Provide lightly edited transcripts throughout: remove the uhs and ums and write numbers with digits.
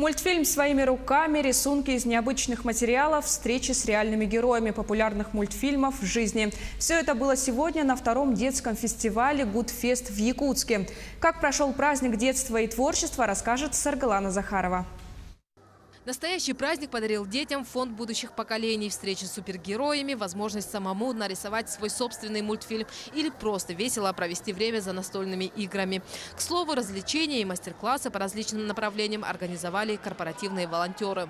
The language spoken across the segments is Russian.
Мультфильм «Своими руками», рисунки из необычных материалов, встречи с реальными героями популярных мультфильмов в жизни. Все это было сегодня на втором детском фестивале «Гудфест» в Якутске. Как прошел праздник детства и творчества, расскажет Саргалана Захарова. Настоящий праздник подарил детям фонд будущих поколений, встречи с супергероями, возможность самому нарисовать свой собственный мультфильм или просто весело провести время за настольными играми. К слову, развлечения и мастер-классы по различным направлениям организовали корпоративные волонтеры.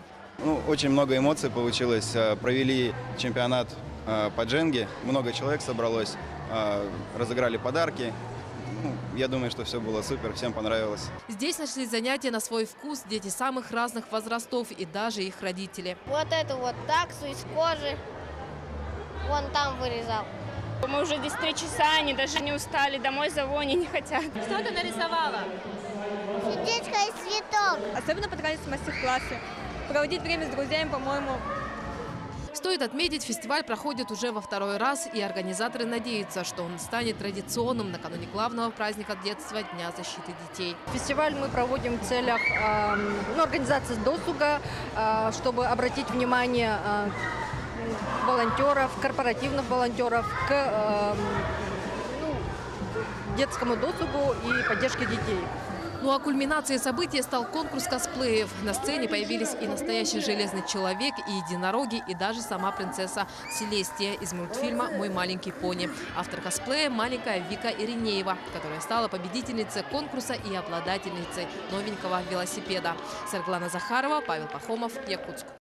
Очень много эмоций получилось. Провели чемпионат по дженге, много человек собралось, разыграли подарки. Я думаю, что все было супер, всем понравилось. Здесь нашли занятия на свой вкус дети самых разных возрастов и даже их родители. Вот эту вот таксу из кожи вон там вырезал. Мы уже здесь 3 часа, они даже не устали, домой зову, они не хотят. Что ты нарисовала? Сердечко и цветок. Особенно понравились мастер-классы. Проводить время с друзьями, по-моему. Стоит отметить, фестиваль проходит уже во второй раз, и организаторы надеются, что он станет традиционным накануне главного праздника детства – Дня защиты детей. Фестиваль мы проводим в целях организации досуга, чтобы обратить внимание волонтеров, корпоративных волонтеров к детскому досугу и поддержке детей. Ну а кульминацией события стал конкурс косплеев. На сцене появились и настоящий железный человек, и единороги, и даже сама принцесса Селестия из мультфильма «Мой маленький пони». Автор косплея – маленькая Вика Иринеева, которая стала победительницей конкурса и обладательницей новенького велосипеда. Саргалана Захарова, Павел Пахомов, Якутск.